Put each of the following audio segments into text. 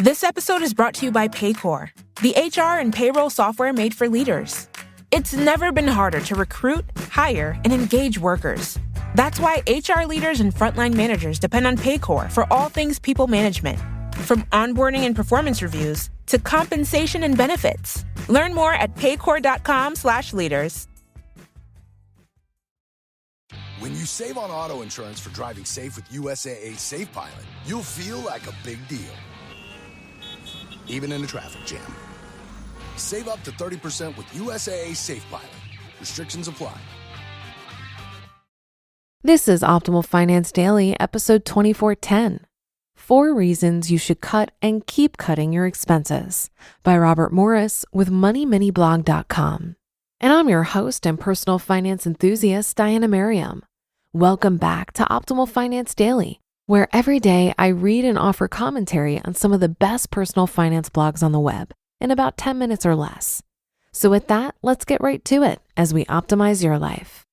This episode is brought to you by Paycor, the HR and payroll software made for leaders. It's never been harder to recruit, hire, and engage workers. That's why HR leaders and frontline managers depend on Paycor for all things people management, from onboarding and performance reviews to compensation and benefits. Learn more at paycor.com/leaders. When you save on auto insurance for driving safe with USAA Safe Pilot, you'll feel like a big deal, even in a traffic jam. Save up to 30% with USAA Safe Pilot. Restrictions apply. This is Optimal Finance Daily, episode 2410. 4 Reasons You Should Cut and Keep Cutting Your Expenses by Robert Morris with MoneyMiniBlog.com. And I'm your host and personal finance enthusiast, Diana Merriam. Welcome back to Optimal Finance Daily, where every day I read and offer commentary on some of the best personal finance blogs on the web in about 10 minutes or less. So with that, let's get right to it as we optimize your life.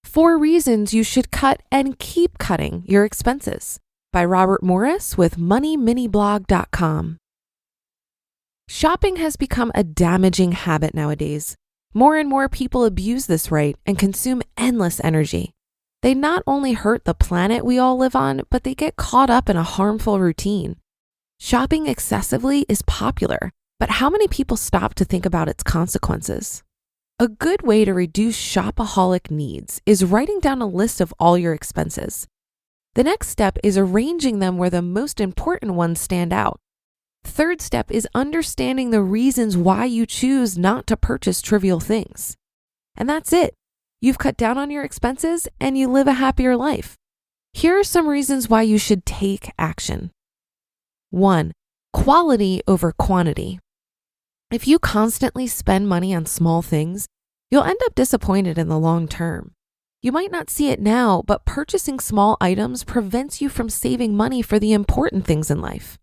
4 Reasons You Should Cut and Keep Cutting Your Expenses by Robert Morris with MoneyMiniBlog.com. Shopping has become a damaging habit nowadays. More and more people abuse this right and consume endless energy. They not only hurt the planet we all live on, but they get caught up in a harmful routine. Shopping excessively is popular, but how many people stop to think about its consequences? A good way to reduce shopaholic needs is writing down a list of all your expenses. The next step is arranging them where the most important ones stand out. Third step is understanding the reasons why you choose not to purchase trivial things. And that's it. You've cut down on your expenses and you live a happier life. Here are some reasons why you should take action. 1. Quality over quantity. If you constantly spend money on small things, you'll end up disappointed in the long term. You might not see it now, but purchasing small items prevents you from saving money for the important things in life.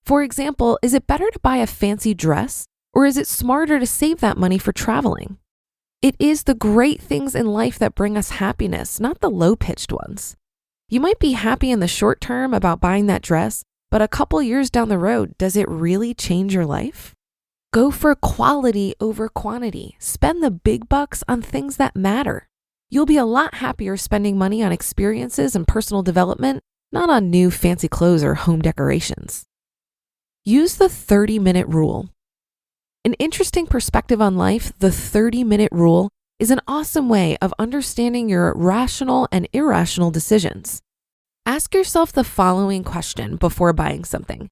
For example, is it better to buy a fancy dress, or is it smarter to save that money for traveling? It is the great things in life that bring us happiness, not the low-pitched ones. You might be happy in the short term about buying that dress, but a couple years down the road, does it really change your life? Go for quality over quantity. Spend the big bucks on things that matter. You'll be a lot happier spending money on experiences and personal development, not on new fancy clothes or home decorations. Use the 30-minute rule. An interesting perspective on life, the 30-minute rule is an awesome way of understanding your rational and irrational decisions. Ask yourself the following question before buying something.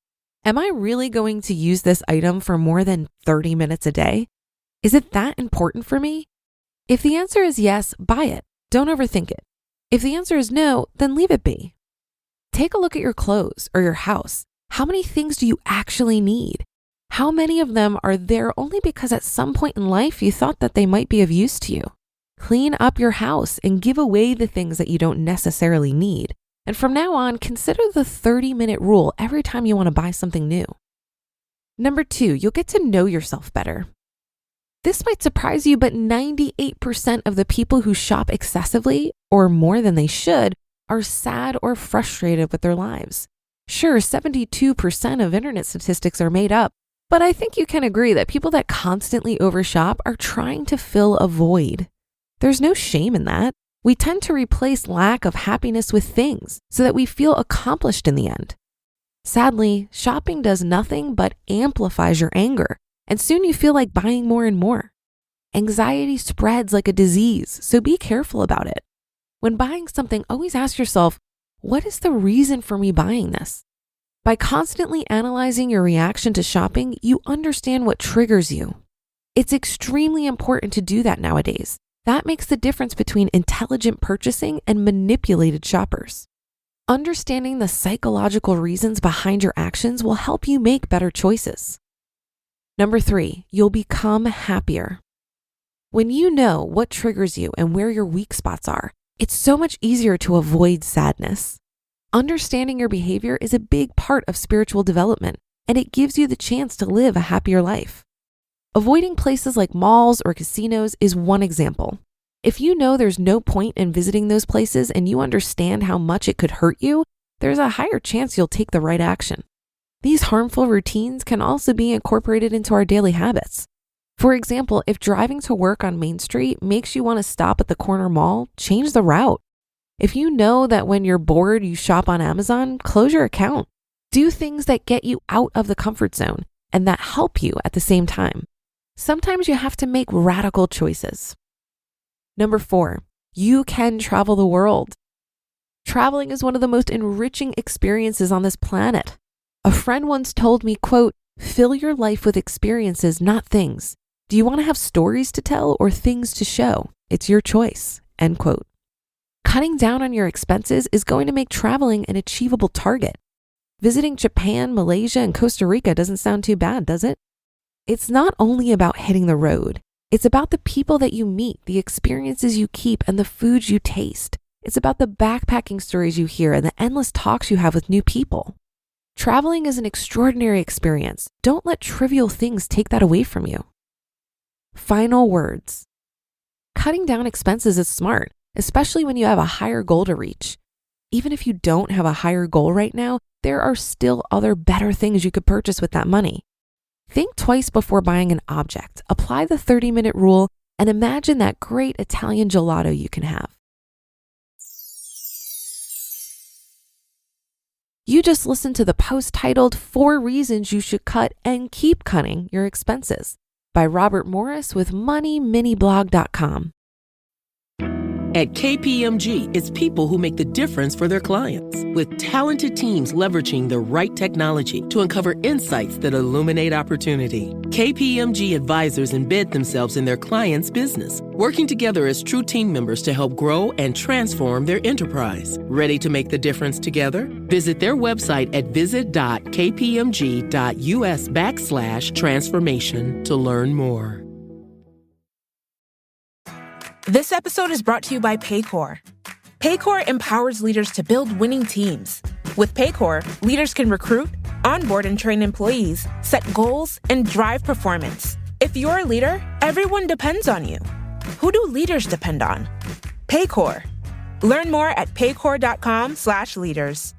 Am I really going to use this item for more than 30 minutes a day? Is it that important for me? If the answer is yes, buy it. Don't overthink it. If the answer is no, then leave it be. Take a look at your clothes or your house. How many things do you actually need? How many of them are there only because at some point in life you thought that they might be of use to you? Clean up your house and give away the things that you don't necessarily need. And from now on, consider the 30-minute rule every time you want to buy something new. Number 2, you'll get to know yourself better. This might surprise you, but 98% of the people who shop excessively, or more than they should, are sad or frustrated with their lives. Sure, 72% of internet statistics are made up, but I think you can agree that people that constantly overshop are trying to fill a void. There's no shame in that. We tend to replace lack of happiness with things so that we feel accomplished in the end. Sadly, shopping does nothing but amplifies your anger, and soon you feel like buying more and more. Anxiety spreads like a disease, so be careful about it. When buying something, always ask yourself, what is the reason for me buying this? By constantly analyzing your reaction to shopping, you understand what triggers you. It's extremely important to do that nowadays. That makes the difference between intelligent purchasing and manipulated shoppers. Understanding the psychological reasons behind your actions will help you make better choices. Number 3, you'll become happier. When you know what triggers you and where your weak spots are, it's so much easier to avoid sadness. Understanding your behavior is a big part of spiritual development, and it gives you the chance to live a happier life. Avoiding places like malls or casinos is one example. If you know there's no point in visiting those places and you understand how much it could hurt you, there's a higher chance you'll take the right action. These harmful routines can also be incorporated into our daily habits. For example, if driving to work on Main Street makes you want to stop at the corner mall, change the route. If you know that when you're bored, you shop on Amazon, close your account. Do things that get you out of the comfort zone and that help you at the same time. Sometimes you have to make radical choices. Number 4, you can travel the world. Traveling is one of the most enriching experiences on this planet. A friend once told me, quote, "Fill your life with experiences, not things. Do you want to have stories to tell or things to show? It's your choice," end quote. Cutting down on your expenses is going to make traveling an achievable target. Visiting Japan, Malaysia, and Costa Rica doesn't sound too bad, does it? It's not only about hitting the road. It's about the people that you meet, the experiences you keep, and the foods you taste. It's about the backpacking stories you hear and the endless talks you have with new people. Traveling is an extraordinary experience. Don't let trivial things take that away from you. Final words. Cutting down expenses is smart, especially when you have a higher goal to reach. Even if you don't have a higher goal right now, there are still other better things you could purchase with that money. Think twice before buying an object. Apply the 30-minute rule and imagine that great Italian gelato you can have. You just listened to the post titled 4 Reasons You Should Cut and Keep Cutting Your Expenses by Robert Morris with MoneyMiniBlog.com. At KPMG, it's people who make the difference for their clients. With talented teams leveraging the right technology to uncover insights that illuminate opportunity. KPMG advisors embed themselves in their clients' business, working together as true team members to help grow and transform their enterprise. Ready to make the difference together? Visit their website at visit.kpmg.us/transformation to learn more. This episode is brought to you by Paycor. Paycor empowers leaders to build winning teams. With Paycor, leaders can recruit, onboard and train employees, set goals, and drive performance. If you're a leader, everyone depends on you. Who do leaders depend on? Paycor. Learn more at paycor.com/leaders.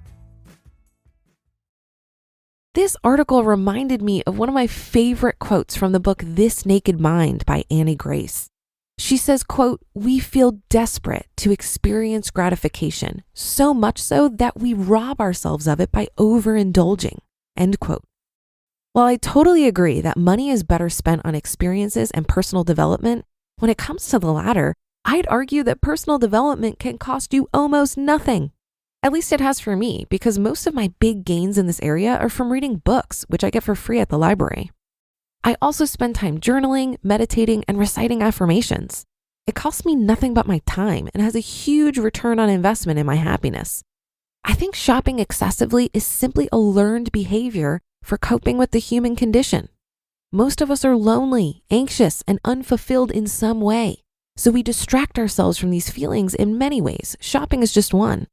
This article reminded me of one of my favorite quotes from the book This Naked Mind by Annie Grace. She says, quote, "We feel desperate to experience gratification, so much so that we rob ourselves of it by overindulging," end quote. While I totally agree that money is better spent on experiences and personal development, when it comes to the latter, I'd argue that personal development can cost you almost nothing. At least it has for me, because most of my big gains in this area are from reading books, which I get for free at the library. I also spend time journaling, meditating, and reciting affirmations. It costs me nothing but my time and has a huge return on investment in my happiness. I think shopping excessively is simply a learned behavior for coping with the human condition. Most of us are lonely, anxious, and unfulfilled in some way, so we distract ourselves from these feelings in many ways. Shopping is just one.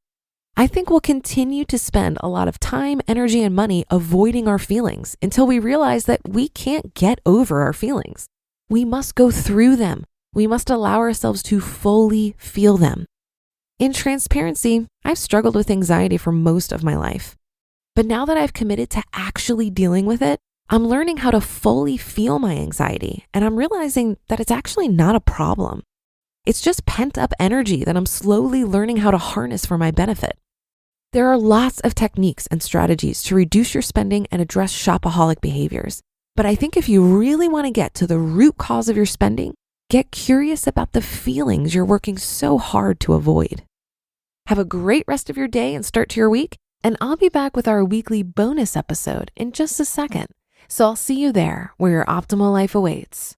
I think we'll continue to spend a lot of time, energy, and money avoiding our feelings until we realize that we can't get over our feelings. We must go through them. We must allow ourselves to fully feel them. In transparency, I've struggled with anxiety for most of my life. But now that I've committed to actually dealing with it, I'm learning how to fully feel my anxiety, and I'm realizing that it's actually not a problem. It's just pent-up energy that I'm slowly learning how to harness for my benefit. There are lots of techniques and strategies to reduce your spending and address shopaholic behaviors. But I think if you really want to get to the root cause of your spending, get curious about the feelings you're working so hard to avoid. Have a great rest of your day and start to your week, and I'll be back with our weekly bonus episode in just a second. So I'll see you there where your optimal life awaits.